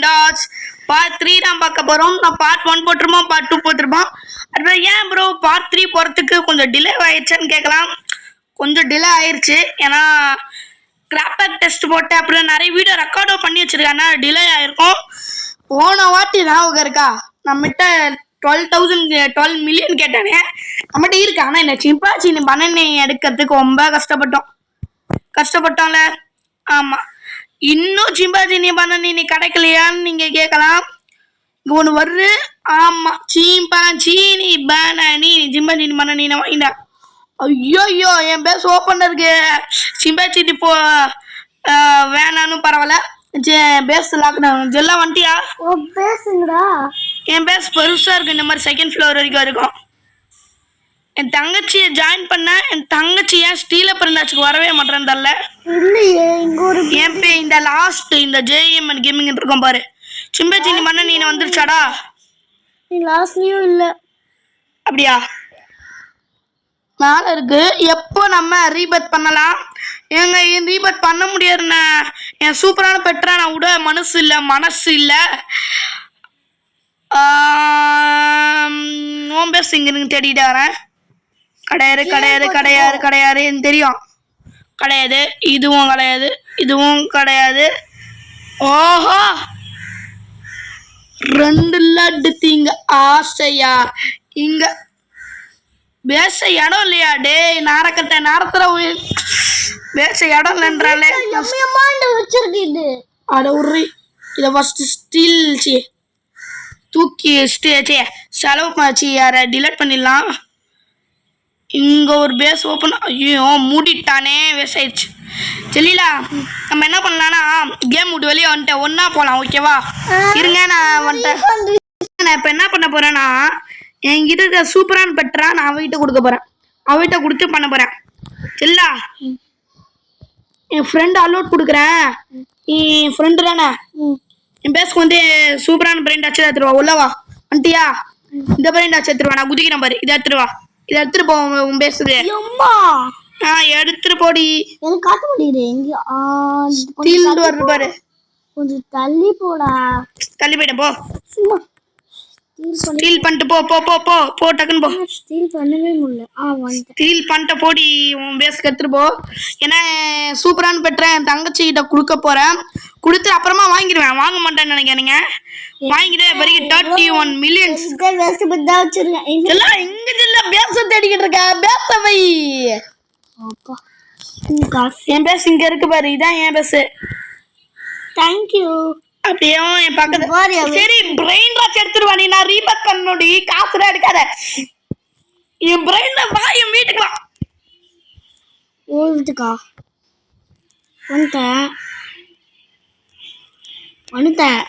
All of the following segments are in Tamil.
பிரிண்டாஸ் பார்ட் 3 தான் பார்க்க போறோம். நான் பார்ட் 1 போட்டுருப்போம், பார்ட் 2 போட்டுருப்போம். அப்புறம் ஏன் ப்ரோ பார்ட் 3 போறதுக்கு கொஞ்சம் டிலே ஆயிடுச்சுன்னு கேட்கலாம். கொஞ்சம் டிலே ஆயிடுச்சு, ஏன்னா கிராஃபிக் டெஸ்ட் போட்டு அப்புறம் நிறைய வீடியோ ரெக்கார்டும் பண்ணி வச்சிருக்காங்க, டிலே ஆயிருக்கும். போன வாட்டி ஞாபகம் இருக்கா, நம்மகிட்ட 12 மில்லியன் கேட்டானே, நம்மகிட்ட இருக்கு. ஆனால் இந்த சிம்பான்சி பனானா எடுக்கிறதுக்கு ரொம்ப கஷ்டப்பட்டோம்ல. ஆமா, இன்னும் சிம்பான்சி பனானா கிடைக்கலையான்னு நீங்க கேட்கலாம். இங்க ஒன்று வருது. ஆமா, சிம்பான்சி பனானா வாங்கிட்டா. ஐயோ, என் பேஸ் ஓப்பன் இருக்கு. சிம்பான்சி இப்போ வேணான்னு பரவாயில்ல, பேஸ் லாக்டவுன் ஜெல்லாம் வந்துட்டியா? என் பேஸ் பெருசா இருக்கு, இந்த மாதிரி செகண்ட் ஃப்ளோர் வரைக்கும் இருக்கும். என் தங்கச்சியை ஜாயின் பண்ண, என் தங்கச்சி ஏன் ஸ்டீல பிறந்தாச்சுக்கு வரவே மாட்டேன்னு தெரியல. என் பே இந்த லாஸ்ட் இந்த JMN கேமிங் இருக்கும் பாரு, சிம்பான்சி பனானா வந்துருச்சாடா? லாஸ்ட்லயும் இல்ல. அப்படியா? நாளை இருக்கு. எப்போ நம்ம ரீபத் பண்ணலாம்? ஏங்க ரீபத் பண்ண முடியாதுண்ணா, என் சூப்பரான பெற்றா நான் விட மனசு இல்லை. ஓம் பேஸ் இங்க இருக்கு, தேடிட்டு வரேன். கிடையாது எனக்கு தெரியும். கிடையாது, இதுவும் கிடையாது. ஓஹோ, 2 லட்டு தீங்க ஆசையா? இங்க பேச இடம் இல்லையா? டே நேரத்துல பேச இடம் இல்லைன்றாலே அட உரி. இதை ஃபர்ஸ்ட் ஸ்டீல் தூக்கி செலவு பண்ணி யாரை டிலீட் பண்ணிடலாம். இங்க ஒரு பேஸ் ஓப்பன். ஐயோ, மூடிட்டானே, வேஸ்ட் ஆயிடுச்சு. செல்லிலா, நம்ம என்ன பண்ணலாம்னா கேம் விட்டு வெளியே வந்துட்டேன், ஒன்னா போலாம். ஓகேவா? இருங்க, நான் வந்துட்டேன். நான் இப்ப என்ன பண்ண போறேன்னா, என்கிட்ட இருக்க சூப்பரான பெற்றா நான் அவகிட்ட கொடுக்க போறேன். அவகிட்ட கொடுத்து பண்ண போறேன். செல்லா, என் ஃப்ரெண்ட் அலோட் கொடுக்குறேன். என் ஃப்ரெண்டு தானே, என் பேஸ்க்கு வந்து சூப்பரான பிரெண்ட் ஆச்சு எடுத்துருவா. உள்ளவா வந்துட்டியா? இந்த பிரெண்ட் ஆச்சு எடுத்துருவா. நான் குதிக்கிறேன் பாரு, இதை எடுத்துருவா. இதை எடுத்துட்டு போ உன் பேசுது. எடுத்துட்டு போடி. எனக்கு காட்ட முடியுது. வருது பாரு, கொஞ்சம் தள்ளி போடா. தள்ளி போயிட்டேன், போ. சும்மா ஸ்டீல் பண்ணிட்டு போ டக்குன்னு போ. ஸ்டீல் பண்ணவே முடியல. ஸ்டீல் பண்ணிட்டு போடி, உன் பேஸ்க்கு எடுத்துட்டு போ. ஏன்னா சூப்பரான பெற்றேன் என் தங்கச்சி கிட்ட கொடுக்க போறேன். கொடுத்து அப்புறமா வாங்கிடுவேன். வாங்க மாட்டேன்னு நினைக்கிறீங்க? வாங்கிட்டு பிறகு 31 மில்லியன் எல்லாம் இங்க பேச தேடிக்கிட்டு இருக்க. பேச வை. என் பேஸ் இங்க இருக்கு பாரு, இதான் என் பேஸ். தேங்க்யூ. அப்படியே என் பக்கத்துல. சரி, பிரெயின் வாட்ச் எடுத்துருவா. நீ நான் ரீபேக் பண்ணி காசுலாம் எடுக்காத. என் பிரெயின் வா, என் வீட்டுக்கு வா. வீட்டுக்கா வந்துட்டேன்.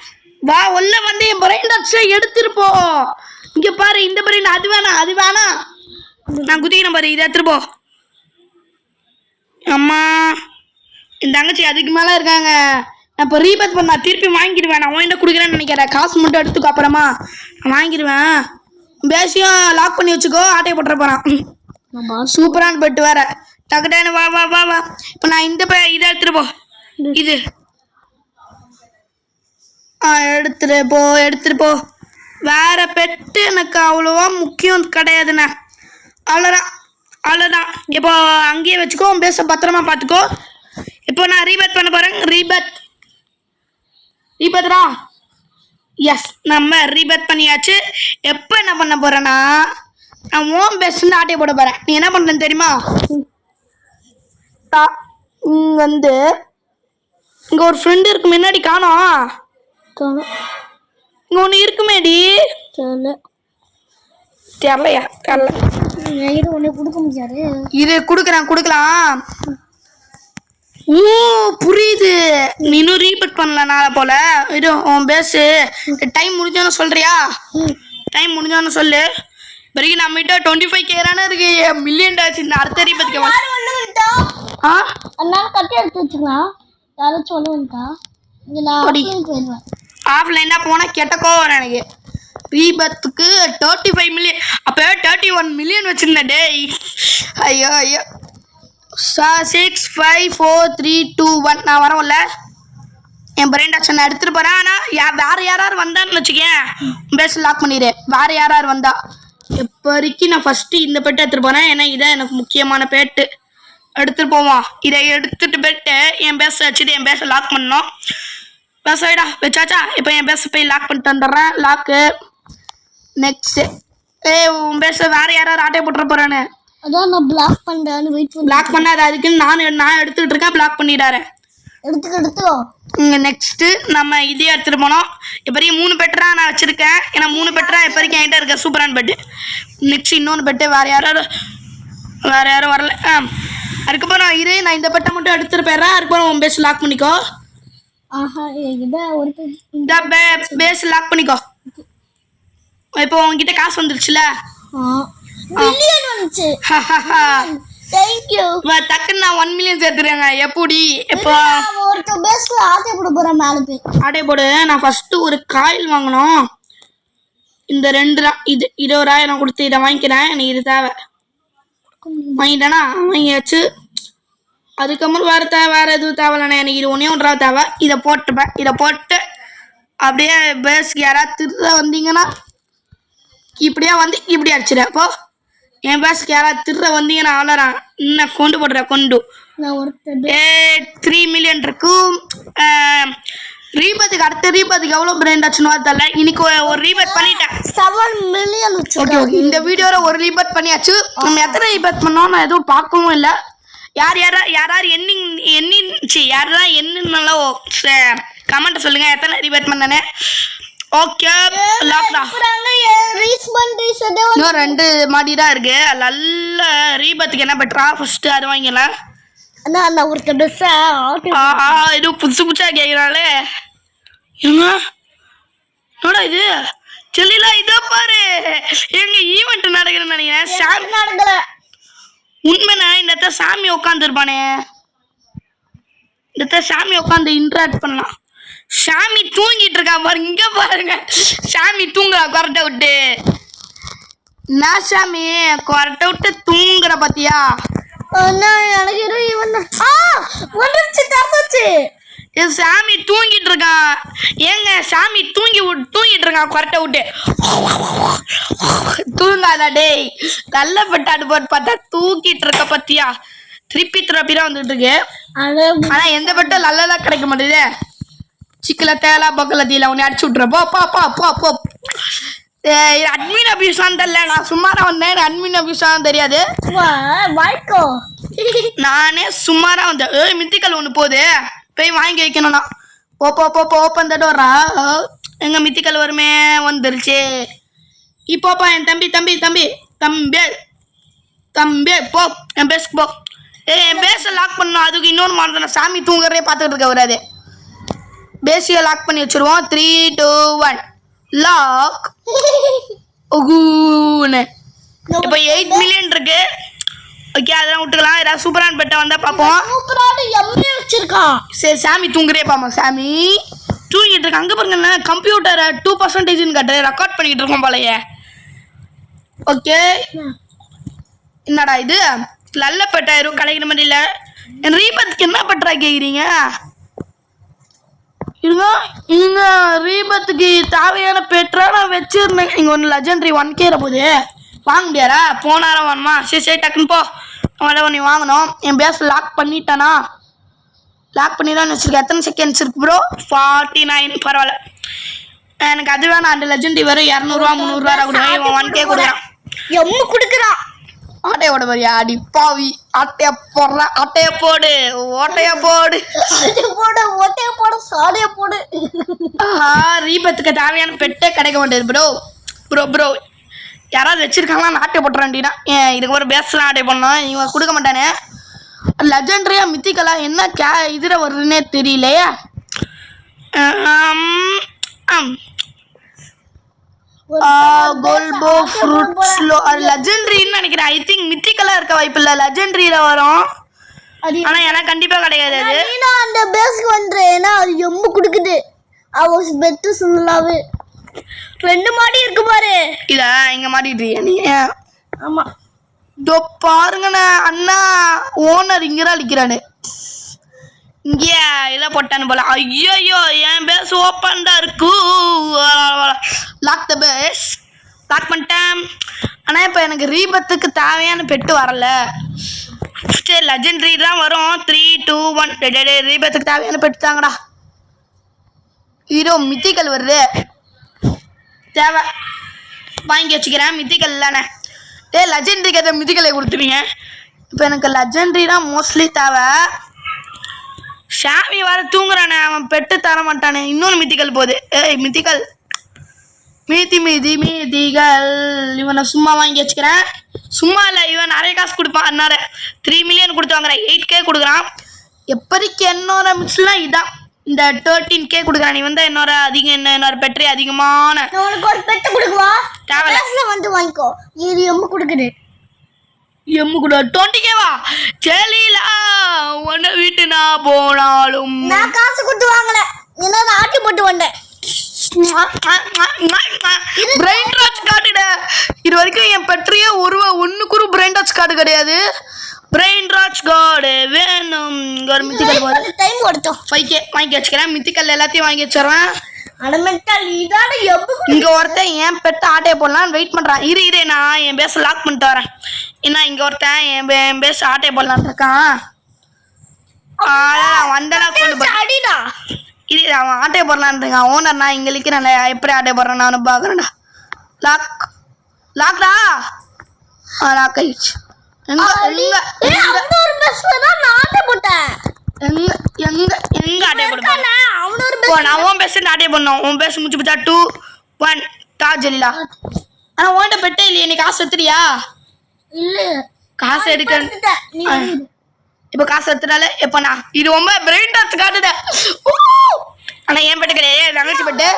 வா, உள்ள வந்து என் பிரெயின் வாட்ச் எடுத்துருப்போ. இங்க பாரு, இந்த பிரெயின் அது வேணாம். நான் குதிக்கிறேன் பாரு, இதை எடுத்துட்டு போ. அம்மா, என் தங்கச்சி அதுக்கு மேல இருக்காங்க. நான் இப்போ ரீபேக் பண்ண திருப்பி வாங்கிடுவேன். நான் உன்கிட்ட கொடுக்குறேன்னு நினைக்கிறேன். காசு மட்டும் எடுத்துக்கோ, அப்புறமா நான் வாங்கிடுவேன். பேசியும் லாக் பண்ணி வச்சுக்கோ, ஆட்டையை போட்டுற போறான். சூப்பரான பெட்டு வேற. டக்குட்டானு வா. இப்போ நான் இந்த இதை எடுத்துட்டு போ. இது எடுத்துட்டு போ. வேற பெட்டு எனக்கு அவ்வளோவா முக்கியம் கிடையாதுண்ணா. அவ்வளோதான். இப்போ அங்கேயே வச்சுக்கோ, பேச பத்திரமா பார்த்துக்கோ. இப்போ நான் ரீபேக் பண்ண போறேன். ரீபேத்ரா. எஸ், நம்ம ரீபேக் பண்ணியாச்சு. எப்போ என்ன பண்ண போறேன்னா, நான் ஓம் பேஸ்ட் ஆட்டையை போட போறேன். நீ என்ன பண்றேன்னு தெரியுமா? இங்க வந்து இங்க ஒரு ஃப்ரெண்டு இருக்கு, முன்னாடி காணோம். இங்க ஒண்ணு இருக்குமேடி, தெரியலையா? இது கொடுக்கலாம். ஓ, புரியுது. நீ இன்னும் ரீபேக் பண்ணலனால போல. இது உன் பேசு. டைம் முடிஞ்சோன்னு சொல்றியா? டைம் முடிஞ்சோன்னு சொல்லு. பிறகு நம்ம கிட்ட 25K இருக்கு. மில்லியன் ஆச்சு. இந்த அடுத்த ரீபேக் ஆஃப்லைனா போனா கெட்டக்கோ வரும் எனக்கு. ரீபத்துக்கு 35 மில்லியன், அப்போ 31 மில்லியன் வச்சிருந்தேன். டேய், ஐயோ 6 5 4 3 2 1. நான் வரவில்ல. என் பிரெயின் டாக்ஸ் நான் எடுத்துட்டு போறேன். ஆனா வேற யாராவது வந்தான்னு வச்சுக்கேன் பேஸ் லாக் பண்ணிடு. வேற யாராவது வந்தா இப்போதைக்கு நான் ஃபர்ஸ்ட் இந்த பெட்டை எடுத்துட்டு போறேன். ஏன்னா இதான் எனக்கு முக்கியமான பெட்டு. எடுத்துட்டு போவோம். இதை எடுத்துட்டு போயிட்டு என் பேச வச்சுட்டு என் பேச லாக் பண்ணோம். பேசடா வச்சாச்சா. இப்போ என் பேச போய் லாக் பண்ணிட்டு வந்துடுறேன். லாக்கு நெக்ஸ்ட் உன் பேச வேற யாராவது ஆட்டையை போட்டுற போறானு. அதான் நான் பிளாக் பண்றேன்னு வெயிட் பண்ணி பிளாக் பண்ணாது. அதுக்குன்னு நான் எடுத்துக்கிட்டு இருக்கேன். பிளாக் பண்ணிடாரு. எடுத்துக்கோ. நெக்ஸ்ட் நம்ம இதே எடுத்துட்டு போனோம். இப்போதைக்கு 3 பெட்டரா நான் வச்சிருக்கேன். ஏன்னா 3 பெட்டரா இப்போதைக்கு என்கிட்ட இருக்க சூப்பரான பெட்டு. நெக்ஸ்ட் இன்னொன்று பெட்டு வேற யாரும் வரல. அதுக்கப்புறம் நான் இந்த பெட்டை மட்டும் எடுத்துட்டு போயிடுறேன். அதுக்கப்புறம் உன் பேஸ் லாக் பண்ணிக்கோ. ஆஹா என்கிட்ட ஒரு இந்த பேஸ் லாக் பண்ணிக்கோ. இப்போ உங்ககிட்ட காசு வந்துருச்சுல. மில்லியன் வந்துச்சு. Thank you. டக்குன்னு நான் 1 மில்லியன் சேர்த்துறேங்க. எப்படி இப்போ ஒருத்த பேஸ்ல ஆட்டை போட போறேன். மேல போய் ஆட்டை போடு. நான் ஃபர்ஸ்ட் ஒரு காயில் வாங்கணும். இந்த 2 இது 20,000 கொடுத்து இதை வாங்கிக்கிறேன். எனக்கு இது தேவை. வாங்கிட்டேனா வாங்கியாச்சு. அதுக்கப்புறம் வேற எதுவும் தேவையில்லைண்ணே. எனக்கு இது 1 தேவை. இதை போட்டுப்பேன். இதை போட்டு அப்படியே பேஸ்க்கு யாராவது திருட வந்தீங்கன்னா இப்படியா வந்து இப்படி அடிச்சிட. அப்போ என் பேஸ்க்கு யாராவது திருட வந்தீங்கன்னா அவ்வளோறான். இன்னும் கொண்டு போடுறேன். கொண்டு 3 மில்லியன் இருக்கும். ரீபத்துக்கு அடுத்த ரீபத்துக்கு எவ்வளோ பிரெயின் ஆச்சுன்னு தெரியல. இன்னைக்கு ஒரு ரீபத் பண்ணிட்டேன். 7 மில்லியன். ஓகே இந்த வீடியோவில் ஒரு ரீபத் பண்ணியாச்சு. நம்ம எத்தனை ரீபத் பண்ணோம் நான் எதுவும் பார்க்கவும் இல்லை. யாராவது யாரெல்லாம் என்னன்னாலும் கமெண்ட் சொல்லுங்க எத்தனை ரீபத் பண்ணனே. ஓகே லாக்டா இன்னும் 2 மாடி தான் இருக்கு. நல்ல ரீபத்துக்கு என்ன பெட்டரா ஃபர்ஸ்ட் அது வாங்கிக்கலாம். இது புதுசா கேட்கிறாளே. என்னடா இது செல்லிலா இதோ பாரு. எங்க ஈவெண்ட் நடக்குதுன்னு நினைக்கிறேன். உண்மைனா இந்த சாமி உட்காந்துருப்பானே. இந்த சாமி உட்காந்து இன்ட்ராக்ட் பண்ணலாம். சாமி தூங்கிட்டு இருக்கா பாரு. இங்க பாருங்க சாமி தூங்குறா கொரட்டை விட்டு. நான் சாமி கொரட்டை விட்டு தூங்குற பாத்தியா. சாமி தூங்கிட்டு இருக்கான். ஏங்க சாமி தூங்கிட்டு இருக்கான் கொரட்டை விட்டு. தூங்காதா டேய். நல்ல பெட்டாடு போட்டு பார்த்தா தூக்கிட்டு இருக்க பத்தியா. திருப்பிதான் வந்துட்டு இருக்கு. ஆனா எந்த பெட்டும் நல்லதா கிடைக்க மாட்டேது. சிக்கல தேலா பக்கல தீல உன்னை அடிச்சு விட்டுற. போ அட்மின் அபியூஸான்னு தெரியல. நான் சும்மாரா வந்தேன். அட்மின் அபியூஸான்னு தெரியாது. நானே சும்மாரா வந்தேன். மித்திக்கல் ஒன்று போகுது போய் வாங்கி வைக்கணும்னா. போ ஓப்பன் தட்டு வர்றா. எங்க மித்திக்கல் வருமே வந்துருச்சு. இப்போப்பா என் தம்பி போ என் பேஸ்க்கு போ. என் பேஸை லாக் பண்ணணும். அதுக்கு இன்னொன்று மாதிரி சாமி தூங்குறதே பார்த்துட்டு இருக்க வராது. பேஸையை லாக் பண்ணி வச்சிருவோம். 3, 2, 1 லாக். இப்போ 8 மில்லியன் இருக்கு. ஓகே அதெல்லாம் விட்டுக்கலாம். ஏதாவது சூப்பரான பெட்டை வந்தா பார்ப்போம். சரி சாமி தூங்குறே பாமா. சாமி தூங்கிட்டு இருக்கு. அங்கே பாருங்க கம்ப்யூட்டர் 2% கட்டு ரெக்கார்ட் பண்ணிட்டு இருக்கோம் போலயே. ஓகே என்னடா இது நல்ல பெட்டாயிரும் கிடைக்கிற மாதிரி இல்லை. என் ரீபத்துக்கு என்ன பெட்டரா கேட்குறீங்க. இங்க ரீபத்துக்கு தேவையான பெட்டரா நான் வச்சிருந்தேன். இங்கே ஒன்று லெஜெண்டரி 1K போகுது. வாங்க முடியாரா. போனாரம் வேணுமா. சரி டக்குன்னு போ. நீ வாங்கணும். என் பேஸ் லாக் பண்ணிட்டானா. லாக் பண்ணி தான் வச்சிருக்கேன். எத்தனை செகண்ட்ஸ் இருக்கு ப்ரோ. 49 பரவாயில்ல. எனக்கு அது வேணாம். அந்த லெஜெண்டரி வரும் 200 300 கொடுக்குறான். இவன் 1K கொடுக்குறான். எம்மு கொடுக்குறான். ஆட்டையை ஓட மாதிரியா அடி பாவி. ஆட்டையை போடுற. ஆட்டையை போடு. ஓட்டையை போடு. சாடையை போடு. ரீபத்துக்கு தேவையான பெட்டே கிடைக்க மாட்டேது ப்ரோ. யாராவது வச்சிருக்காங்களா நான் ஆட்டை போட்டுறேன்டினா. இதுக்கு ஒரு பேஸ்லாம் ஆட்டை பண்ணோம். இவங்க கொடுக்க மாட்டானே. லெஜெண்டரியா மித்திக்கலா என்ன இதில் வருதுன்னே தெரியலையே. கோல்போ ஃப்ரூட் ஸ்லோ லெஜெண்டரின்னு நினைக்கிறேன். ஐ திங்க் மித்திக்கலா இருக்க வாய்ப்பு இல்லை. லெஜெண்டரியில வரும். ஆனா எனக்கு கண்டிப்பா கிடையாது. அது அந்த பேஸ்க்கு வந்துறேன்னா அது எம்பு கொடுக்குது. அவ பெட்டு சுல்லாவே 2 மாடி இருக்கு பாரு. இதா இங்க மாட்டிட்டு நீ. ஆமா இதோ பாருங்கண்ணா. அண்ணா ஓனர் இங்கதான் அடிக்கிறானு. இங்கே இதை போட்டான்னு போல. ஐயோ என் பேஸ் ஓப்பன் தான் இருக்கு. லாக் த பேஸ். லாக் பண்ணிட்டேன். ஆனால் இப்போ எனக்கு ரீபத்துக்கு தேவையான பெட்டு வரல. சரி லெஜெண்டரி தான் வரும். 3 2 1 ரீபத்துக்கு தேவையான பெட்டு தாங்கடா. ஹீரோ மித்திக்கல் வருது. தேவை வாங்கி வச்சுக்கிறேன். மித்திக்கல் இல்லைண்ணே. லெஜெண்டரிக்கு எதை மித்திக்கலை கொடுத்துருங்க. இப்போ எனக்கு லெஜெண்டரி தான் மோஸ்ட்லி தேவை. ஷாமி வர தூங்குறானே, அவன் பெட்டு தர மாட்டானே. இன்னொன்று மித்திக்கல் போகுது. மித்திக்கல் மீதிகள் இவனை சும்மா வாங்கி வச்சுக்கிறேன். சும்மா இல்லை, இவன் நிறைய காசு கொடுப்பான். அன்னார 3 மில்லியன் கொடுத்து வாங்குறேன். 8K கொடுக்குறான். எப்போதைக்கு என்னோட மிஸ்லாம் இதான். இந்த 13K கொடுக்குறான். நீ வந்து என்னோட பெட்ரி அதிகமான உனக்கு ஒரு பெட்டு கொடுக்குவா. தேவையில்ல வந்து வாங்கிக்கோ. இது எம்மு கொடுக்குது. எம்மு கூட 20K-வா? செலிலா உன்னை வீட்டு நான் போனாலும் நான் காசு கொடுத்து வாங்கல. ஏன்னா நான் ஆட்டி போட்டு வந்தேன். பிரெயின் டாச் காட்டுட. இது வரைக்கும் என் பெட்ரியே ஒன்றுக்கு ஒரு பிரெயின் டாச் கார்டு கிடையாது. பிரெயின் டாச் கார்டு வேணும். ஒரு மித்திக்கல் போது டைம் கொடுத்தோம். 5K வாங்கி வச்சுக்கிறேன். மித்திக்கல் எல்லாத்தையும் வாங்கி வச்சிடறேன். இங்க ஒருத்தன் என் பெட்டு ஆட்டையை போடலாம் வெயிட் பண்றான். இரு நான் என் பேச லாக் பண்ணிட்டு வரேன். ஏன்னா இங்க ஒருத்தன் என் பேச ஆட்டையை போடலான் இருக்கான். வந்தனா கொண்டு போய் இது அவன் ஆட்டையை போடலான் இருக்கான். ஓனர் நான் இங்களுக்கு நல்லா எப்படி ஆட்டையை போடுறேன் நானும் பாக்குறேன்டா. லாக்டா லாக் ஆயிடுச்சு. எங்க ஆட்டையை போடுவேன். நான் உன் பேசுட்டு ஆட்டையை பண்ணோம். உன் பேச முடிச்சு பார்த்தா 2 1 ஜெலிலா. ஆனா உன்கிட்ட பெட்டே இல்லையே. நீ காசு எடுத்துறியா? இல்ல காசு எடுக்க இப்ப காசு எடுத்துனால எப்ப நான் இது ரொம்ப பிரெயின் டாச் காட்டுத. ஆனா என் பெட்டு கிடையாது, தங்கச்சி பெட்டு.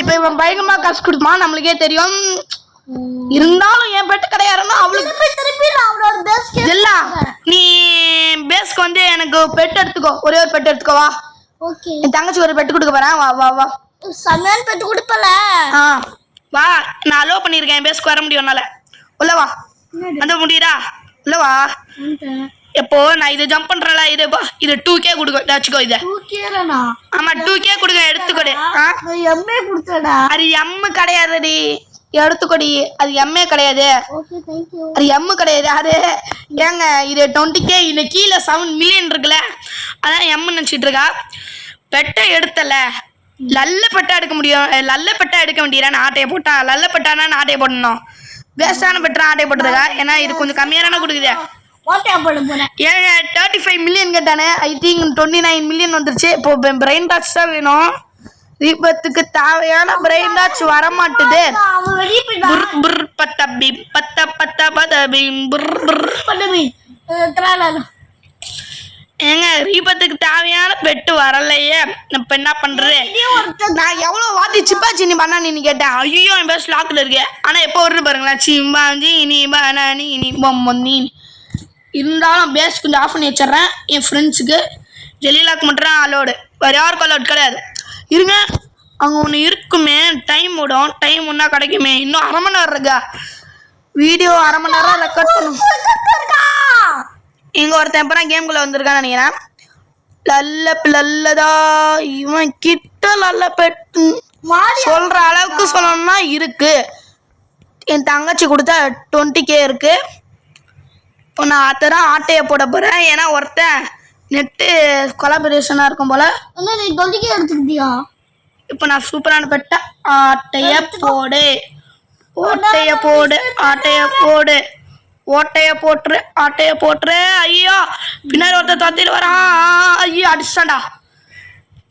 இப்ப இவன் பயங்கரமா காசு கொடுத்துமா நம்மளுக்கே தெரியும். இருந்தாலும் என் பெட்டு கிடையாதுன்னா அவளுக்கு இல்ல. நீ பேஸ்க்கு வந்து எனக்கு பெட் எடுத்துக்கோ. ஒரே ஒரு பெட் எடுத்துக்கோவா. என் தங்கச்சி ஒரு பெட்டு கொடுக்க போறேன். வா வா வா. சமையல் பெட்டு கொடுப்பல. வா நான் அலோ பண்ணிருக்கேன். என் பேஸ்க்கு வர முடியும் உன்னால. உள்ள வா. அந்த முடியுதா? உள்ள வா. எப்போ நான் இது ஜம்ப் பண்றல இது 2K கொடுக்க வச்சுக்கோ. இத 2K ஆமா 2K கொடுக்க எடுத்துக்கோடி. எம்ஏ கொடுத்தடா. அது எம் கிடையாதுடி. எடுத்துக்கோடி. அது எம்ஏ கிடையாது. Okay thank you. அது எம் கிடையாது. அது ஏங்க இது 20K. இது கீழே 7 மில்லியன் இருக்குல்ல, அதான் எம் நினைச்சிட்டு இருக்கா. பெட்டை எடுத்தல நல்ல பெட்டா எடுக்க முடியும். நல்ல பெட்டா எடுக்க வேண்டியதான். ஆட்டையை போட்டா நல்ல பெட்டானா ஆட்டையை போடணும். வேஸ்டான பெட்டா ஆட்டையை போட்டுருக்கா. ஏன்னா இது கொஞ்சம் கம்மியான கொடுக்குது. 35 மில்லியன் கேட்டானே. ஐ திங்க் 29 மில்லியன் வந்துருச்சு. இப்போ பிரெயின் டாச் தான் வேணும். தீபத்துக்கு தேவையான பிரெயின் டாச் வரமாட்டுது. ஏங்க ரீபத்துக்கு தேவையான பெட்டு வரலையே. இப்ப என்ன பண்றது? நான் எவ்வளவு வாட்டி சிப்பாச்சி நீ பண்ணா நீ கேட்டேன். ஐயோ என் பேஸ் லாக்ல இருக்கு. ஆனா எப்போ வருது பாருங்களேன். சிம்பாஞ்சி இனி பனானி இனி பொம்மொன்னி. இருந்தாலும் பேஸ் கொஞ்சம் ஆஃப் பண்ணி வச்சிடறேன். என் ஃப்ரெண்ட்ஸுக்கு ஜெலிலாக்கு மட்டும் அலோடு. வேறு யாருக்கும் அலோடு கிடையாது. இருங்க அங்கே ஒன்று இருக்குமே. டைம் விடும். டைம் ஒன்றா கிடைக்குமே. இன்னும் 1/2 மணி நேரம் இருக்கா. வீடியோ 1/2 மணி நேரம் ரெக்கார்ட் பண்ணும். இங்கே ஒருத்தன் எப்போ கேம்குள்ளே வந்திருக்கான்னு நினைக்கிறேன். லல்லதா இவன் கிட்ட நல்ல பெட்டு சொல்கிற அளவுக்கு சொல்லணும்னா இருக்கு. என் தங்கச்சி கொடுத்தா 20K இருக்கு. இப்போ நான் அத்ததான் ஆட்டையை போட போகிறேன். ஏன்னா ஒருத்தன் நெட்டு கொலாபரேஷனாக இருக்கும் போல். நீ 20K எடுத்துக்கிட்டியா? இப்போ நான் சூப்பரான பெட்டை ஆட்டையை போடு. ஓட்டையை போடு. ஆட்டையை போடு. ஓட்டையை போட்டுரு. ஆட்டையை போட்டுரு. ஐயோ பின்னாடி ஒருத்தர் தத்திட்டு வரான். ஐயோ அடிச்சாண்டா.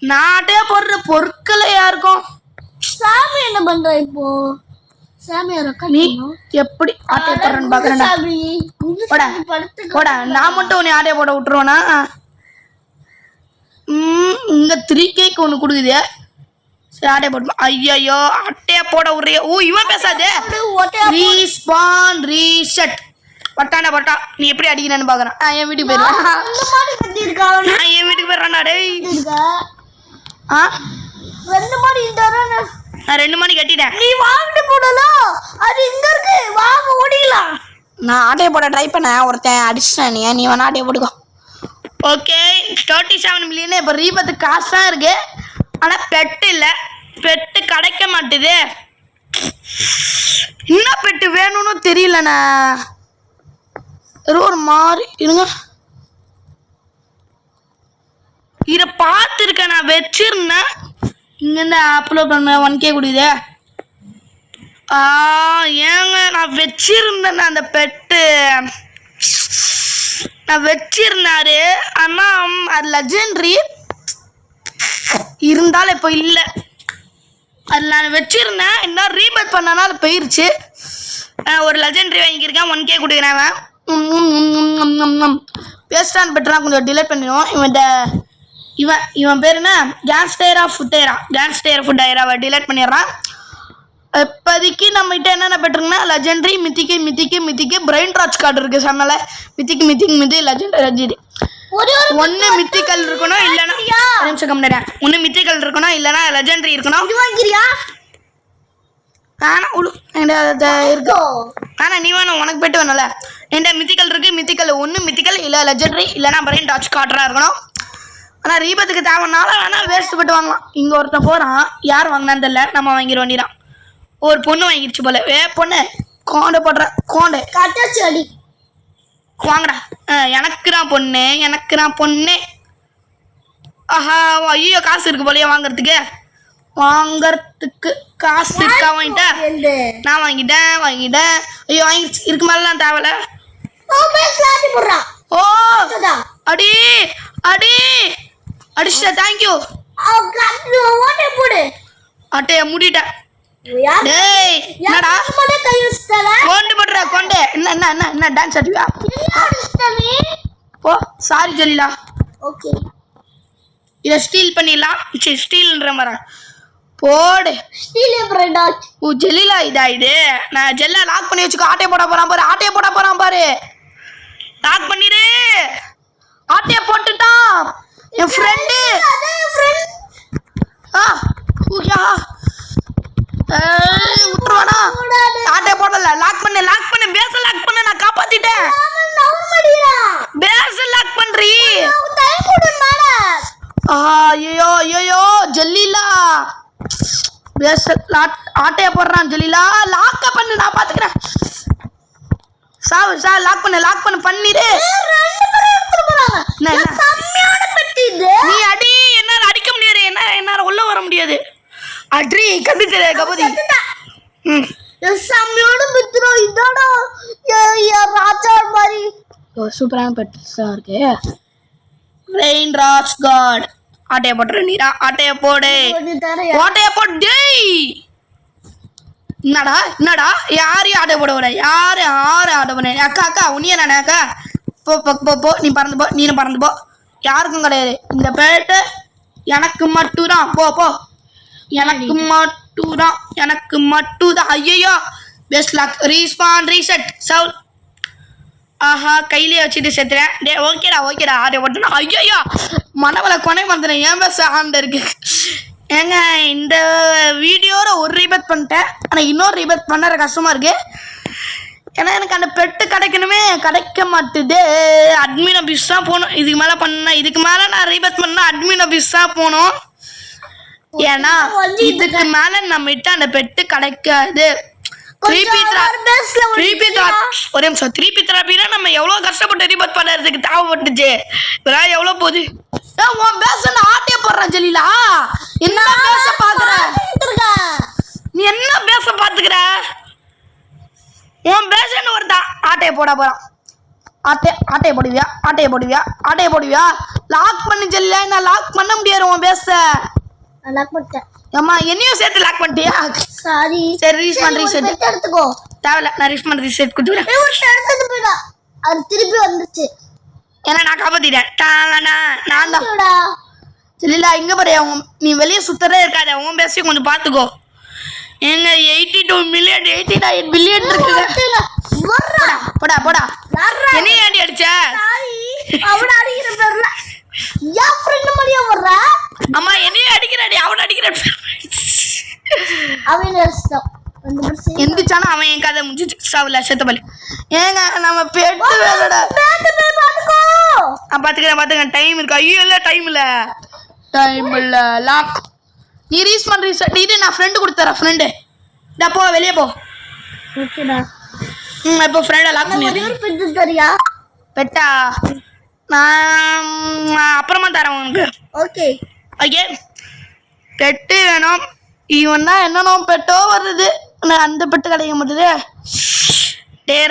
நான் ஆட்டையை போடுற பொருட்களையா இருக்கும். சாமி என்ன பண்ற இப்போ? நீ எப்படி ஆட்டையை போடுறேன்னு பாக்குறேன்டா. போடா நான் மட்டும் உன்னை ஆட்டையை போட விட்டுருவேனா? இங்க 3Kக்கு ஒண்ணு கொடுக்குது. சரி ஆட்டையை போட்டு. ஐயோ ஆட்டையை போட விடுறிய. ஓ இவன் பேசாது. ரீஸ்பான் ரீசெட் பட்டாண்டா பட்டா. நீ எப்படி அடிக்கிறேன்னு பாக்குறேன். என் வீட்டுக்கு போயிடுவேன். நான் என் வீட்டுக்கு போயிடுறேன்டா. டேய் 2 மாடி நான் 2 மணி கட்டிட்டேன். நீ வாங்கிட்டு போடலாம். அது இங்க இருக்கு. வாங்க ஓடிடலாம். நான் ஆட்டையை போட ட்ரை பண்ணேன். ஒருத்தன் அடிச்சிட்டேன். நீ வேணா ஆட்டையை போட்டுக்கோ. Okay 37 million. இப்போ ரீபத்து காசு தான் இருக்கு, ஆனால் பெட்டு இல்லை. பெட்டு கிடைக்க மாட்டுது. என்ன பெட்டு வேணும்னு தெரியலண்ணா. ஒரு மாதிரி இருங்க, இதை பார்த்துருக்கேன், நான் வச்சிருந்தேன். இங்கேருந்து அப்லோட் பண்ண 1K கொடுக்குதே. ஏங்க நான் வச்சிருந்தேன் அந்த பெட்டு, நான் வச்சிருந்தாரு. ஆனால் அது லெஜெண்டரி இருந்தாலும் இப்போ இல்லை. அது நான் வச்சிருந்தேன், இன்னும் ரீபேட் பண்ணனால போயிருச்சு. ஒரு லெஜெண்டரி வாங்கியிருக்கேன், 1K கொடுக்குறேன். வேஸ்டான பெட்டெலாம் கொஞ்சம் டிலே பண்ணிடுவோம். இவன் பேர் என்ன, கேங்ஸ்டேரா ஃபுட்டேராவை டிலேட் பண்ணிடுறான். இப்போதைக்கு நம்மகிட்ட என்னென்ன பெட்டிருக்குன்னா லெஜெண்டரி, மித்திக்கு பிரெயின் ராட்ச் கார்டு இருக்குது. செம்மல மித்தி லெஜெண்டரி. ஒன்று மித்திக்கல் இருக்கணும், இல்லைன்னா நிமிஷம் கம்மியா, ஒன்று மித்திக்கல் இருக்கணும், இல்லைன்னா லெஜெண்டரி இருக்கணும். இருக்கு. ஆனால் நீ வேணும், உனக்கு பெட்டு வேணும்ல. என்கிட்ட மித்திக்கல் இருக்கு. ஒன்று மித்திக்கல், இல்லை லெஜெண்டரி, இல்லைன்னா பிரெயின் ராட்ச் கார்டராக இருக்கணும். ஆனால் ரீபத்துக்கு தேவைனால வேணால் வேஸ்ட் போட்டு வாங்கலாம். இங்கே ஒருத்தன் போகிறான், யார் வாங்கினான்னு தெரியல, நம்ம வாங்கிட வேண்டியதான். ஒரு பொண்ணு வாங்கிடுச்சு போல. பொண்ணு கோண்டை போடுற கோண்டை கட்டாச்சு அடி வாங்கடா. எனக்கு நான் பொண்ணு. ஆஹா, ஐயோ காசு இருக்கு போலையே வாங்கறதுக்கு காசு இருக்கா? வாங்கிட்டேன், நான் வாங்கிட்டேன். ஐயோ வாங்கிடுச்சு, இருக்கு மேலாம் தேவையில்ல. ஓ அடி அடிச்சா, தேங்க்யூ. அட்டைய மூடிட்டேன். டேய் என்னடா கொண்டு போடுற கொண்டு, என்ன டான்ஸ் ஆடுவியா? ஓ சாரி ஜெலிலா. ஓகே, இதை ஸ்டீல் பண்ணிடலாம். சரி ஸ்டீல்ன்ற மாதிரி போடு. Steel friend ராட்ச். ஓ ஜெலிலா இதா இது? நான் ஜெல்லா லாக் பண்ணி வச்சுக்கோ. ஆட்டையை போட போறான் பாரு. லாக் பண்ணிடு. ஆட்டையை போட்டுட்டான் என் ஃப்ரெண்டு. விட்டுருவானா? ஆட்டையை போடல. லாக் பண்ணு பேச லாக் பண்ணு. நான் காப்பாத்திட்டேன். பேச லாக் பண்றீ. ஐயோ ஜெல்லிலா பேச ஆட்டைய போடுறான். ஜெல்லிலா லாக்க பண்ணு, நான் பாத்துக்கிறேன். லாக் பண்ணு பண்ணிடு. நீ அடி, என்னால அடிக்க முடியாது, என்னால உள்ள வர முடியாது. அட்ரி கண்டு தெரியாது கபதி. சூப்பரான பெட்ஸா இருக்கு. Rain ராட்ச் card. ஆட்டைய போட்டுற நீரா, ஆட்டைய போடு. டேய் என்னடா யாரையும் ஆட்டை போட விட? யாரு ஆட்டை போட? அக்கா உன்னிய நானே. அக்கா போ நீ பறந்து போ. யாருக்கும் கிடையாது இந்த பேட்டு, எனக்கு மட்டும்தான். போ எனக்கு மட்டும்தான். ஐயோ best luck. Respawn reset sound. ஆஹா கையிலே வச்சுட்டு செத்துறேன். டே ஓகேடா ஆட்டை போட்டுனா. ஐயோ மனவளை கொனை வந்துடுறேன். ஏன் பேச ஆண்டு இருக்கு. ஏங்க இந்த வீடியோவில் ஒரு ரீபேட் பண்ணிட்டேன், ஆனால் இன்னொரு ரீபேட் பண்ணுற கஷ்டமாக இருக்குது. ஏன்னா எனக்கு அந்த பெட்டு கிடைக்க மாட்டுது. அட்மின் ஆஃபீஸ் தான் போகணும். இதுக்கு மேலே நான் ரீபேட் பண்ணால் அட்மின் ஆஃபீஸ் தான் போகணும். ஏன்னா இதுக்கு மேலே நம்மகிட்ட அந்த பெட்டு கிடைக்காது. ஒரே நிமிஷம். 3P தெரபினா நம்ம எவ்வளோ கஷ்டப்பட்டு ரீபேட் பண்ணுறதுக்கு தேவைப்பட்டுச்சு. இதெல்லாம் எவ்வளோ போகுது? உன் பேச ஆட்டையை போடுறேன் ஜெலிலா. என்ன பேச பாக்குற நீ? என்ன பேச பாத்துக்கிற? உன் பேசன்னு ஒருத்தான் ஆட்டையை போறான். ஆட்டையை போடுவியா? லாக் பண்ணி ஜெலிலா. நான் லாக் பண்ண முடியாது உன் பேச. அம்மா என்னையும் சேர்த்து லாக் பண்ணிட்டியா? சாரி. சரி ரீசெட் எடுத்துக்கோ. தேவையில்ல, நான் ரீசெட் கொடுத்துறேன். அது திருப்பி வந்துச்சு. ஏன்னா நான் காப்பாத்திட்டேன். நான் தான் சரிங்களா. இங்க பாரு, நீ வெளியே சுத்தரே இருக்காத. உன் பேசி கொஞ்சம் பாத்துக்கோ. எங்க 82 மில்லியன் 89 பில்லியன் இருக்குது. போடா என்ன ஏண்டி அடிச்ச? அம்மா என்னையே அடிக்கிறாடி. அவன் அடிக்கிறான். எந்திரிச்சானா அவன் என் கதை முடிஞ்சிச்சு. சாவில செத்த பலி. ஏங்க நம்ம பெட்டு வேலடா. பாத்துக்கிறேன் டைம் இருக்கு. ஐயோ இல்ல டைம் இல்ல லாக். நீ ரீசெட் இது நான் ஃப்ரெண்டு கொடுத்துறேன். ஃப்ரெண்டு டா போ வெளியே போ. ஓகேடா. இப்போ ஃப்ரெண்டை லாக் பண்ணி பெட்டு தரியா? பெட்டா நான் அப்புறமா தரேன் உனக்கு. ஓகே பெட்டு வேணும். இவன் தான் என்னென்ன பெட்டோ வருது. அந்த பெட்டு கிடைக்க மாட்டேது.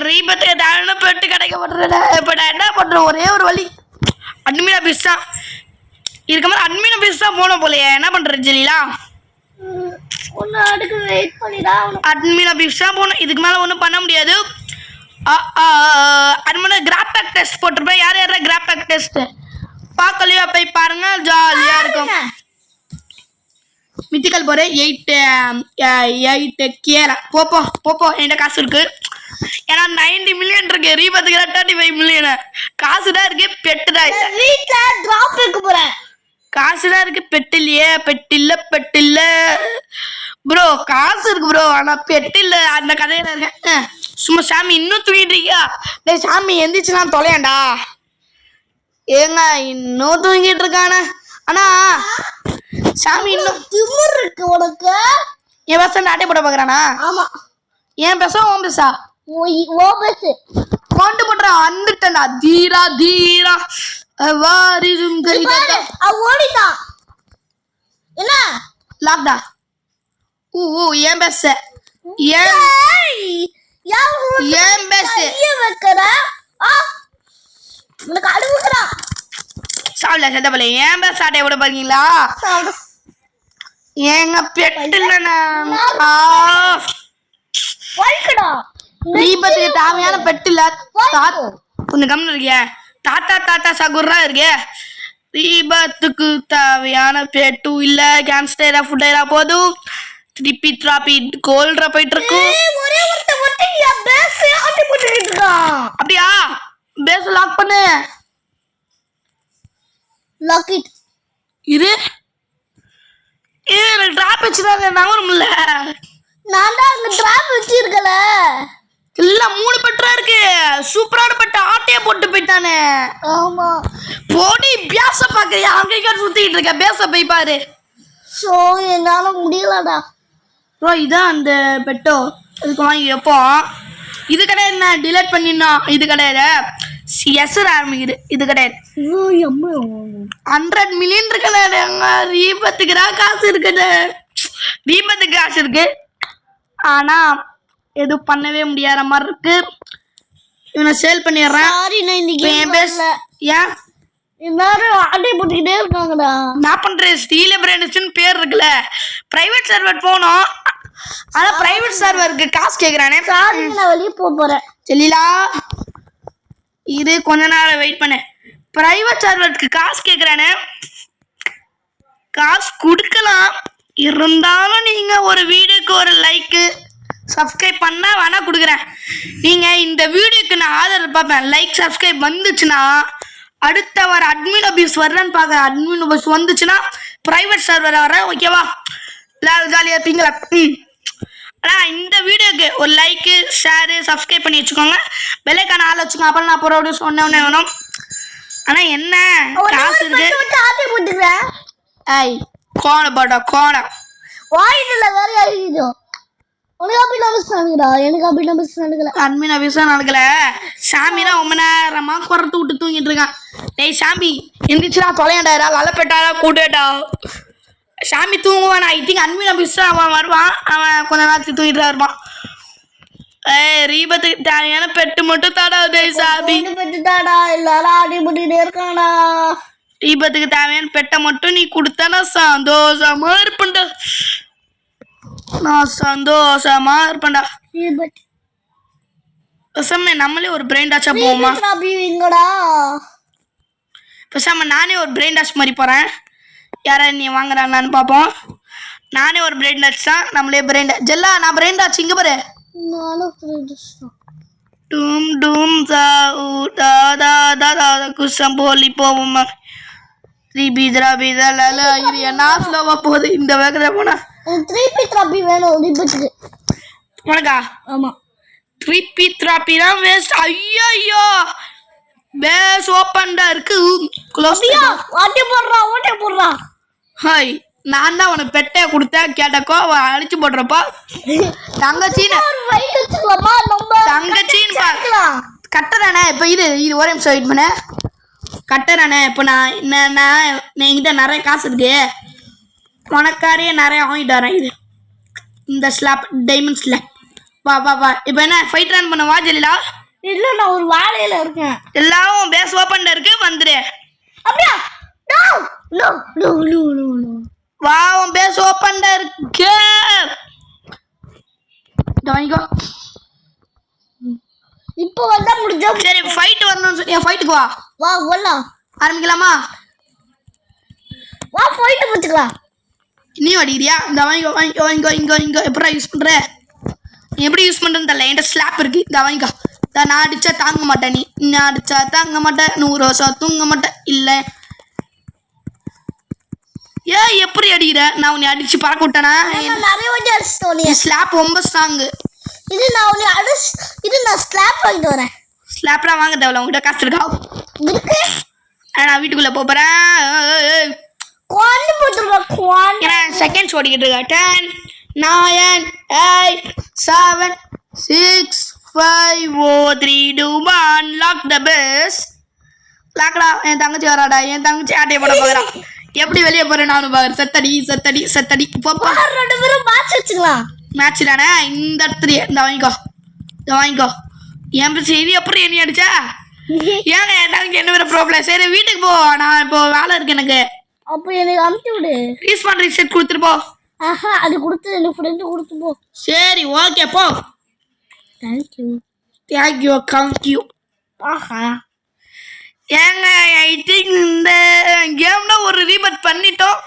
ரீபத்துக்கு தான பெட்டு கிடைக்க மாட்டேறேன். இப்போ நான் என்ன பண்ணுறேன், ஒரே ஒரு வழி அட்மின் ஆஃபீஸ் தான் இருக்க மாதிரி. அட்மின் ஆஃபீஸ் தான் போன போலையே. என்ன பண்ணுறது ஜெலிலா? வெயிட் பண்ணிடா. அட்மின் ஆஃபீஸ் தான் போகணும். இதுக்கு மேலே ஒன்றும் பண்ண முடியாது. அது கிராப் பேக் டெஸ்ட் போட்டிருப்பேன். யார் கிராப் பேக் டெஸ்ட் பார்க்கலையோ போய் பாருங்க, ஜாலியாக இருக்கும். மித்திக்கல் போகிறேன் 8 கேரா. போப்போ என்கிட்ட காசு இருக்கு. ஏன்னா 90 மில்லியன் இருக்கு. ரீபத்துக்கு 35 மில்லியன் காசு தான் இருக்கு. பெட்டு தான் இல்லை. வீட்டில் ட்ராப் வைக்க போகிறேன். காசு தான் இருக்கு. பெட்டு இல்லையே. பெட்டு இல்லை ப்ரோ. காசு இருக்கு ப்ரோ, ஆனால் பெட்டு இல்லை. அந்த கதையில இருக்கேன். சும்மா சாமி இன்னும் தூங்கிட்டு இருக்கியா? டேய் சாமி எந்திரிச்சுனா தொலையாண்டா. ஏங்க இன்னும் தூங்கிட்டு இருக்கானே. ஆனா சாமி இன்னும் திமிர் இருக்கு உனக்கு. என் பேச நாட்டை போட பாக்குறானா? ஆமா. ஏன் பேச ஓம் பேசா ஓ பேசு கொண்டு போடுற வந்துட்டா. தீரா வாரிதும் கைதா. ஓடிடா. என்ன லாக்டா? ஏன் பேச ஏன் பேச வைக்கிற? உனக்கு அழுவுகிறா. சாப்பிடல செத்தப்பல. ஏன் பேச ஆட்டை விட பாருங்களா? ஏங்க பெட்டு இல்லைண்ணா. தீபத்துக்கு தேவையான பெட்டு இல்ல. கொஞ்சம் கம்மி இருக்கிய. தாத்தா சகுரா இருக்கே. தீபத்துக்கு தேவையான பெட்டும் இல்ல. கேன்ஸ்டரா ஃபுட்டரா போதும். திராப்பி கோல்ட்ரா போயிட்டு இருக்கு. அப்படியா? பேஸ் லாக் பண்ணு. Lock it. இரு டிராப் வச்சுதாங்க நகரும்ல. நான் தான் அங்க டிராப் வச்சிருக்கல. இல்ல 3 பெட்டரா இருக்கு. சூப்பரான பெட்ட ஆட்டையே போட்டு போயிட்டானே. ஆமா போடி பேச பாக்குறியா? அங்க சுத்திட்டு இருக்க. பேச போய் பாரு. சோ என்னால முடியலடா ப்ரோ. இதான் அந்த பெட்டோ. இதுக்கு வாங்கி வைப்போம். இது கிடையாது. என்ன டிலீட் பண்ணிடணும். இது கிடையாது. எஸ்ஆர் ஆரம்பிக்குது. இது கிடையாது. 100 மில்லியன் இருக்குல்ல. ரீபத்துக்கு தான் காசு இருக்குது. ரீபத்துக்கு காசு இருக்கு. ஆனா எதுவும் பண்ணவே முடியாத மாதிரி இருக்கு. இவனை சேல் பண்ணிடுறேன். ஏன் எல்லாரும் ஆட்டை போட்டுக்கிட்டே இருக்காங்கடா. நான் பண்றேன். ஸ்டீல் பிராண்ட்ஸ்னு பேர் இருக்குல்ல. பிரைவேட் சர்வர் போனோம். ஆனா பிரைவேட் சர்வருக்கு காசு கேக்குறானே. நான் வெளியே போறேன். செல்லிலா இது கொஞ்ச நேரம் வெயிட் பண்ண. பிரைவேட் சர்வருக்கு காசு கேக்குறானே. காசு கொடுக்கலாம். இருந்தாலும் நீங்க ஒரு வீடியோக்கு ஒரு லைக் சப்ஸ்கிரைப் பண்ணா வேணா கொடுக்குறேன். நீங்க இந்த வீடியோக்கு நான் ஆதரவு பார்ப்பேன். லைக் சப்ஸ்கிரைப் வந்துச்சுன்னா அடுத்த வர அட்மின் ஆபீஸ் வர்றேன்னு பார்க்குறேன். அட்மின் ஆபீஸ் வந்துச்சுன்னா ப்ரைவேட் சர்வர் வரேன். ஓகேவா? ஜாலியாக இருப்பீங்களா? ஆனால் இந்த வீடியோக்கு ஒரு லைக்கு ஷேரு சப்ஸ்கிரைப் பண்ணி வச்சுக்கோங்க. பெல்லைக்கான ஆள் வச்சுக்கோங்க. அப்புறம் நான் போகிற சொன்னே வேணும். ஆனால் என்ன காசு இருக்கு. ஆட்டை போட்டுக்கிறேன். ஐய் கோணம் வாயில வேற எழுதிடும். அட்மின் ஆபீஸா நடக்கல. சாமினா ரொம்ப நேரமா குறத்து விட்டு தூங்கிட்டு இருக்கான். டேய் சாமி எந்திரிச்சுனா தொலையாண்டா. லலப்பேட்டாரா கூட்டேட்டா. சாமி தூங்குவான். ஐ திங்க் அட்மின் ஆபீஸ் அவன் வருவான். அவன் கொஞ்ச நேரத்துக்கு தூங்கிட்டு இருப்பான். ரீபத்துக்கு தேவையான பெட்டு மட்டும் தாடா. சாமி பெட்டு தாடா. எல்லாரும் ஆடி போட்டுட்டே இருக்காங்கடா. ரீபத்துக்கு தேவையான பெட்டை மட்டும் நீ கொடுத்தா நான் சந்தோஷமா இருப்பேன்டா. நான் சந்தோஷமா இருப்பேன்டா. பேசாம நம்மளே ஒரு பிரெயின் டாச்சா போவோமா? பேசாம நானே ஒரு பிரெயின் டாச் மாதிரி போறேன். யாரா நீ வாங்குறான்னு பார்ப்போம். நானே ஒரு பிரெயின் டாச் தான். நம்மளே பிரெயின் டாச். ஜெல்லா நான் பிரெயின் டாச் இங்க பாரு. டும் டும் சா உ தா தா தா தா குசம் போலி போவோமா. இது என்ன ஸ்லோவா போகுது இந்த வேகத்துல போனா. உனக்கா? ஆமா. த்ரீபி தான் வேஸ்ட். ஐயோ பேஸ் ஓப்பன்டா இருக்கு க்ளோஸ் அப்படியா ஓட்டே போடுறா ஹாய் நான் தான் உனக்கு பெட்டையை கொடுத்தேன் கேட்டக்கோ அழிச்சு போடுறப்பா தங்கச்சின்னு ஒரு ஃபைட் வச்சுக்கலாமா நம்ம தங்கச்சின்னு பார்க்கலாம் கட்டுறானே இப்போ இது ஒரே நிமிஷம் வெயிட் பண்ண கட்டுறானே இப்போ நான் என்கிட்ட நிறைய காசு இருக்கு உனக்காரையே நிறைய வாங்கிட்டு வரேன் இது இந்த ஸ்லாப் டைமண்ட் ஸ்லாப் வா இப்போ என்ன ஃபைட் ரன் பண்ண வா ஜெலிலா இல்ல நான் ஒரு வேலையில இருக்கேன் எல்லாரும் பேஸ் ஓப்பன்ல இருக்கு வந்துரு அப்படியா நோ வா உன் பேஸ் ஓப்பன்ல இருக்கு வாங்கிக்கோ இப்போ வந்தா முடிஞ்சா சரி ஃபைட் வரணும்னு சொல்லி ஃபைட்டுக்கு வா போலாம் ஆரம்பிக்கலாமா வா ஃபைட் வச்சுக்கலாம் நீ அடிக்கிறியா இந்த வாங்கிக்கோ எப்படா யூஸ் பண்ற நீ எப்படி யூஸ் பண்றேன்னு தெரியல என்கிட்ட ஸ்லாப் இருக்கு இந்த வாங்கிக்கோ நான் அடிச்சா தாங்க மாட்டேன் நீ அடிச்சா தாங்க மாட்டேன் 100 வருஷம் தூங்க மாட்டேன் இல்லை ஏன் எப்படி அடிக்கிற நான் உன்னை அடிச்சு பறக்க விட்டேனா நிறைய வாட்டி அடிச்சிட்டோம் ஸ்லாப் ரொம்ப ஸ்ட்ராங்கு இது நான் உன்னை நான் ஸ்லாப் வாங்கிட்டு வரேன் ஸ்லாப்லாம் வாங்க தேவையில்ல உங்ககிட்ட காசு இருக்கா இருக்கு நான் வீட்டுக்குள்ள போறேன் குவான் போட்டுருவா ஏன்னா செகண்ட்ஸ் ஓடிக்கிட்டு இருக்கா 10 9 8 7 6 5 4 3 2 1 லாக் த பஸ் லாக்டா என் தங்கச்சி வராடா என் தங்கச்சி ஆட்டையை போட போகிறான் எப்படி வெளியே போறேன் நானும் பாக்குறேன் செத்தடி போப்பா 2 பேரும் மேட்ச் வச்சுக்கலாம் மேட்ச் தானே இந்த இடத்துல இந்த வாங்கிக்கோ என் பிரச்சனை இது எப்படி என்ன அடிச்சா ஏங்க என் தங்கச்சி என்ன வேற ப்ராப்ளம் சரி வீட்டுக்கு போ நான் இப்போ வேலை இருக்கு எனக்கு அப்போ எனக்கு அமுத்தி விடு ரீஸ்பாண்ட் ரீசெட் கொடுத்துட்டு போ அது கொடுத்து என் ஃப்ரெண்டு கொடுத்து போ சரி ஓகே போ தேங்க்யூ ஆஹா ஏங்க ஐ திங்க் இந்த கேம்ல ஒரு ரீபட் பண்ணிட்டோம்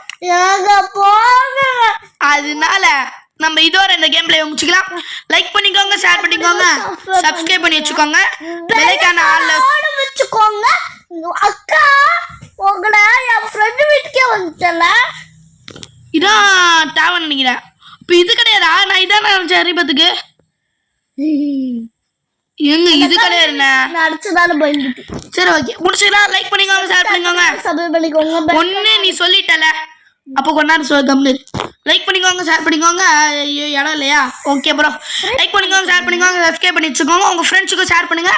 போங்க அதனால நம்ம இதோட இந்த கேம் பிளே முடிச்சுக்கலாம் லைக் பண்ணிக்கோங்க ஷேர் பண்ணிக்கோங்க சப்ஸ்கிரைப் பண்ணி வச்சுக்கோங்க பெல்லைக்கான ஆல்ல வச்சுக்கோங்க அக்கா உங்களை என் ஃப்ரெண்டு வீட்டுக்கே வந்துட்டல இதான் தேவைன்னு நினைக்கிறேன் இப்போ இது கிடையாதா நான் இதான் நினைச்சேன் ரீபத்துக்கு எங்க இது கிடையாதுண்ணே அடிச்சுதானே பயந்துட்டு சரி ஓகே முடிச்சுக்கலாம் லைக் பண்ணிக்கோங்க ஷேர் பண்ணிக்கோங்க சப்ஸ்கிரைப் பண்ணிக்கோங்க ஒன்று நீ சொல்லிட்டல அப்போ கொண்டாடு சொல் கம்னு லைக் பண்ணிக்கோங்க ஷேர் பண்ணிக்கோங்க ஐயோ இடம் இல்லையா ஓகே ப்ரோ லைக் பண்ணிக்கோங்க ஷேர் பண்ணிக்கோங்க சப்ஸ்கிரைப் பண்ணி வச்சுக்கோங்க உங்கள் ஃப்ரெண்ட்ஸுக்கும் ஷேர் பண்ணுங்க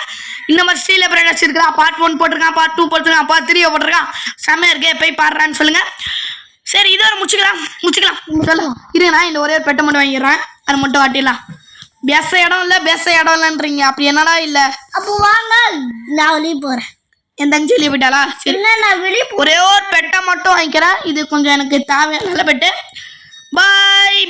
இந்த மாதிரி ஸ்டீலில் ப்ராடக்ட்ஸ் இருக்கா பார்ட் 1 போட்டிருக்கான் பார்ட் 2 போட்டிருக்கான் பார்ட் 3 போட்டிருக்கான் செம்மையாக இருக்கே போய் பாடுறான்னு சொல்லுங்க சரி இதோட முடிச்சுக்கலாம் சொல்லலாம் இருங்கண்ணா இந்த ஒரே ஒரு பெட்டை மட்டும் வாங்கிடுறேன் அதை மட்டும் வாட்டிடலாம் பேச இடம் இல்லைன்றீங்க அப்படி என்னடா இல்லை அப்போ வாங்க நான் வெளியே போறேன் என் தங்கச்சி வெளியே போயிட்டாளா சரி நான் வெளியே ஒரே ஒரு பெட்டை மட்டும் வாங்கிக்கிறேன் இது கொஞ்சம் எனக்கு தேவையான நல்ல பெட்டு பாய்